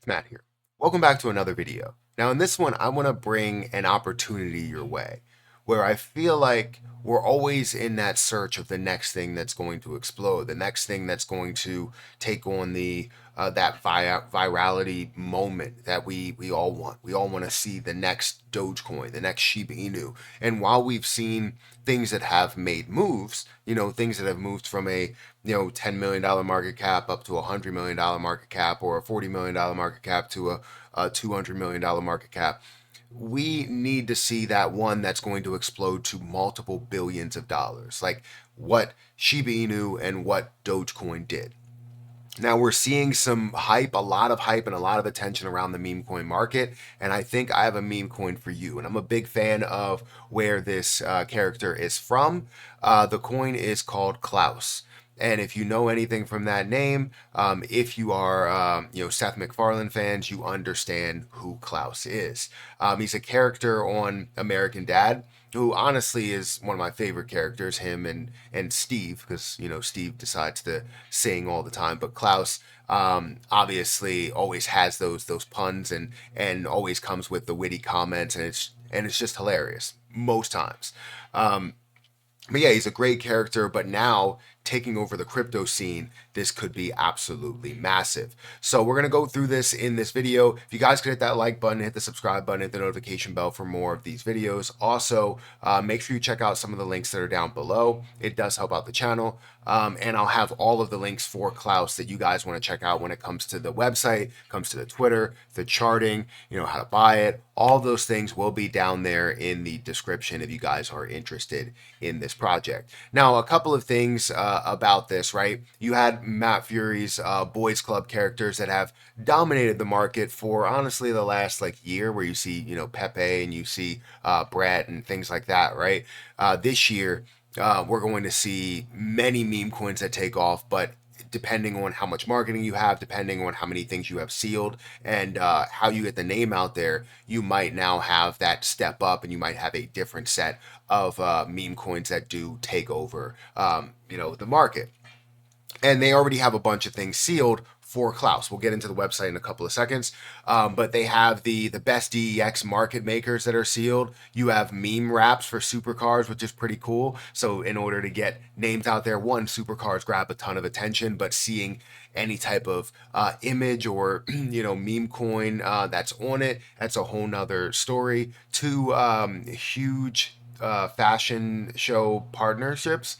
it's Matt here. Welcome back to another video. Now in this one, I want to bring an opportunity your way where I feel like we're always in that search of the next thing that's going to explode, the next thing that's going to take on the that virality moment that we all want. We all want to see the next Dogecoin, the next Shiba Inu. And while we've seen things that have made moves, things that have moved from a $10 million market cap up to a $100 million market cap, or a $40 million market cap to a $200 million market cap, we need to see that one that's going to explode to multiple billions of dollars, like what Shiba Inu and what Dogecoin did. Now we're seeing some hype, a lot of hype and a lot of attention around the meme coin market. And I think I have a meme coin for you. And I'm a big fan of where this character is from. The coin is called KLAUS. And if you know anything from that name, if you are, Seth MacFarlane fans, you understand who KLAUS is. He's a character on American Dad, who honestly is one of my favorite characters, him and Steve, because Steve decides to sing all the time, but KLAUS obviously always has those puns and always comes with the witty comments, and it's just hilarious most times. But yeah, he's a great character, but now taking over the crypto scene, this could be absolutely massive. So we're going to go through this in this video. If you guys could hit that like button, hit the subscribe button, hit the notification bell for more of these videos. Also, make sure you check out some of the links that are down below. It does help out the channel. And I'll have all of the links for KLAUS that you guys want to check out when it comes to the website, comes to the Twitter, the charting, how to buy it. All those things will be down there in the description if you guys are interested in this project. Now, a couple of things about this, right? You had Matt Fury's Boys Club characters that have dominated the market for honestly the last year, where you see, Pepe and you see Brett and things like that, right? This year, we're going to see many meme coins that take off, but depending on how much marketing you have, depending on how many things you have sealed, and how you get the name out there, you might now have that step up, and you might have a different set of meme coins that do take over, the market. And they already have a bunch of things sealed for KLAUS. We'll get into the website in a couple of seconds, but they have the best DEX market makers that are sealed. You have meme wraps for supercars, which is pretty cool. So in order to get names out there, one, supercars grab a ton of attention, but seeing any type of image or meme coin that's on it, that's a whole nother story. Two, huge fashion show partnerships.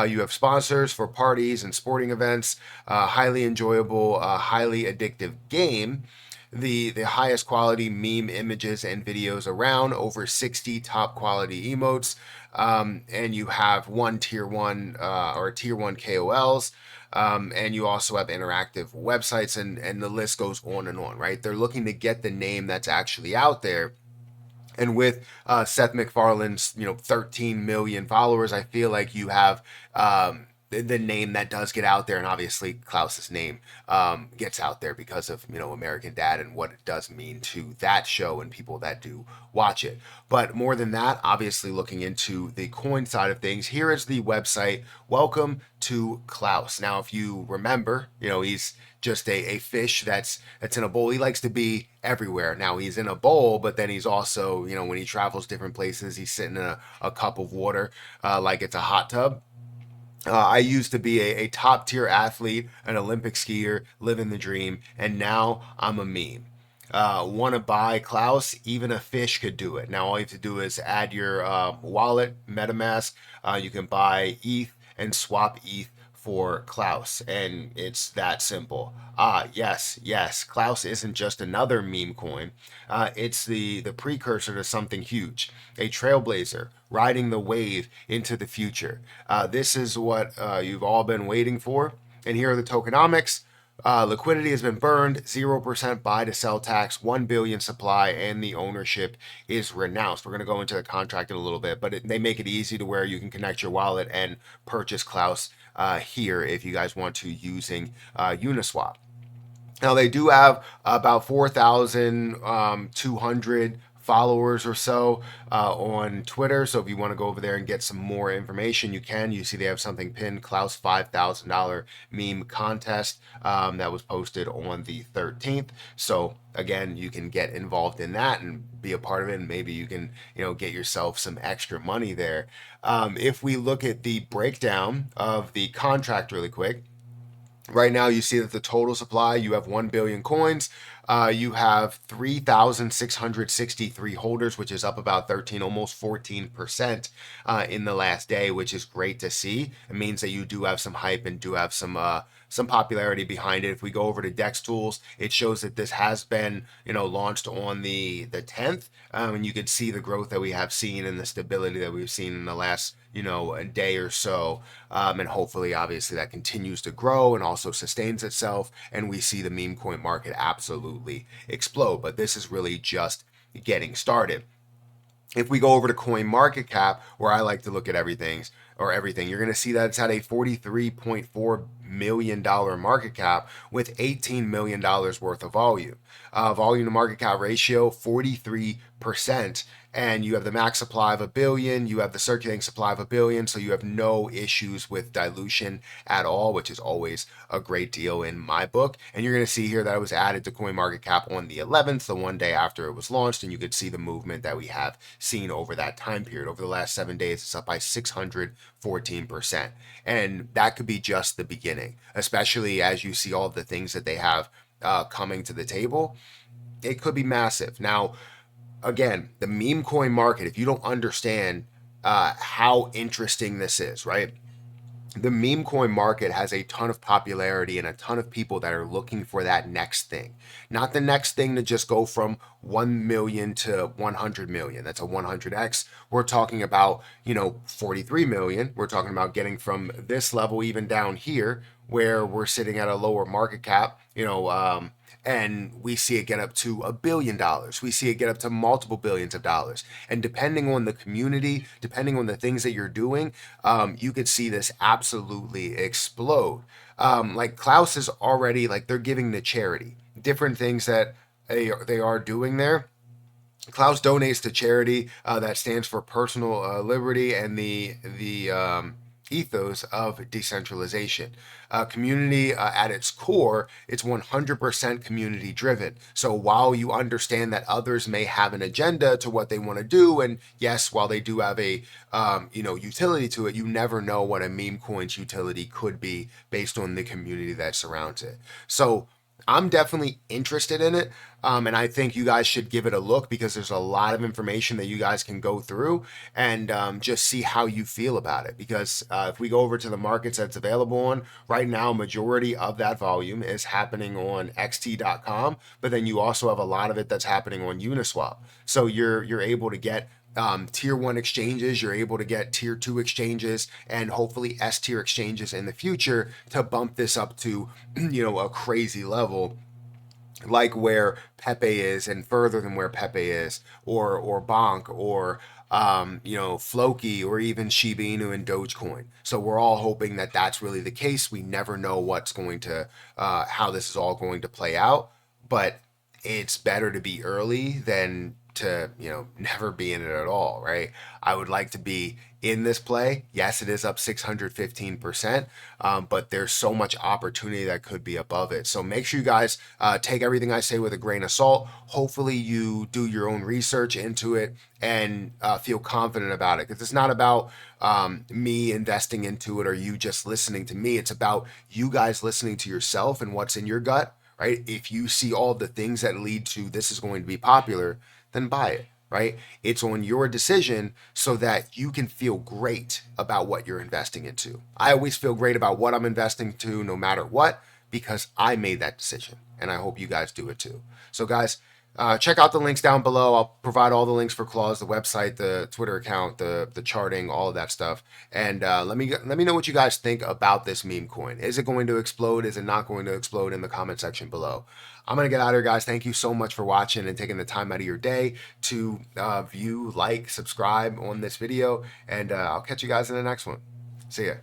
You have sponsors for parties and sporting events, highly enjoyable, highly addictive game, the highest quality meme images and videos around, over 60 top quality emotes, and you have tier one KOLs. And you also have interactive websites, and the list goes on and on, right? They're looking to get the name that's actually out there. And with Seth MacFarlane's 13 million followers, I feel like you have the name that does get out there, and obviously KLAUS's name gets out there because of American Dad and what it does mean to that show and people that do watch it. But more than that, obviously looking into the coin side of things, here is the website. Welcome to KLAUS. Now, if you remember, he's just a fish that's in a bowl. He likes to be everywhere. Now he's in a bowl, but then he's also, when he travels different places, he's sitting in a cup of water like it's a hot tub. I used to be a top tier athlete, an Olympic skier, living the dream, and now I'm a meme. Want to buy KLAUS? Even a fish could do it. Now all you have to do is add your wallet, MetaMask. You can buy ETH and swap ETH for KLAUS, and it's that simple. Yes, KLAUS isn't just another meme coin. It's the precursor to something huge, a trailblazer riding the wave into the future. This is what you've all been waiting for, and here are the tokenomics. Liquidity has been burned, 0% buy to sell tax, 1 billion supply, and the ownership is renounced. We're going to go into the contract in a little bit, but they make it easy to where you can connect your wallet and purchase KLAUS here if you guys want to, using Uniswap. Now they do have about 4,200 followers or so on Twitter. So if you want to go over there and get some more information, you can. You see they have something pinned, Klaus $5,000 meme contest that was posted on the 13th. So again, you can get involved in that and be a part of it, and maybe you can, get yourself some extra money there. If we look at the breakdown of the contract really quick, right now you see that the total supply, you have 1 billion coins. You have 3,663 holders, which is up about 13, almost 14% in the last day, which is great to see. It means that you do have some hype and do have some popularity behind it. If we go over to Dex Tools, it shows that this has been, launched on the 10th, and you can see the growth that we have seen and the stability that we've seen in the last, a day or so, and hopefully, obviously, that continues to grow and also sustains itself, and we see the meme coin market absolutely explode. But this is really just getting started. If we go over to coin market cap, where I like to look at everything, you're going to see that it's at a $43.4 million market cap with $18 million worth of volume. Volume to market cap ratio, 43%. And you have the max supply of 1 billion, you have the circulating supply of 1 billion, so you have no issues with dilution at all, which is always a great deal in my book. And you're going to see here that it was added to CoinMarketCap on the 11th, the one day after it was launched, and you could see the movement that we have seen over that time period. Over the last 7 days, it's up by 614%. And that could be just the beginning, especially as you see all of the things that they have coming to the table. It could be massive. Now, again, the meme coin market, if you don't understand how interesting this is, right? The meme coin market has a ton of popularity and a ton of people that are looking for that next thing. Not the next thing to just go from 1 million to 100 million. That's a 100x. We're talking about, 43 million. We're talking about getting from this level even down here where we're sitting at a lower market cap, and we see it get up to $1 billion. We see it get up to multiple billions of dollars. And depending on the community, depending on the things that you're doing, you could see this absolutely explode. Like Klaus is already, like, they're giving to charity. Different things that they are doing there. Klaus donates to charity that stands for personal liberty and the ethos of decentralization. Community at its core, it's 100% community driven. So while you understand that others may have an agenda to what they want to do, and yes, while they do have a utility to it, you never know what a meme coin's utility could be based on the community that surrounds it. So I'm definitely interested in it, and I think you guys should give it a look because there's a lot of information that you guys can go through and just see how you feel about it. Because if we go over to the markets that's available on right now, majority of that volume is happening on xt.com, but then you also have a lot of it that's happening on Uniswap. So you're able to get tier 1 exchanges, you're able to get tier 2 exchanges, and hopefully S tier exchanges in the future to bump this up to a crazy level, like where Pepe is and further than where Pepe is, or Bonk, or Floki, or even Shiba Inu and Dogecoin. So we're all hoping that that's really the case. We never know what's going to how this is all going to play out, but it's better to be early than to never be in it at all, right? I would like to be in this play. Yes, it is up 615%, but there's so much opportunity that could be above it. So make sure you guys take everything I say with a grain of salt. Hopefully you do your own research into it and feel confident about it, because it's not about me investing into it or you just listening to me. It's about you guys listening to yourself and what's in your gut, right? If you see all the things that lead to this is going to be popular, then buy it, right? It's on your decision so that you can feel great about what you're investing into. I always feel great about what I'm investing to no matter what, because I made that decision, and I hope you guys do it too. So guys, check out the links down below. I'll provide all the links for KLAUS, the website, the Twitter account, the charting, all of that stuff. And let me know what you guys think about this meme coin. Is it going to explode? Is it not going to explode? In the comment section below. I'm going to get out of here, guys. Thank you so much for watching and taking the time out of your day to view, like, subscribe on this video. And I'll catch you guys in the next one. See ya.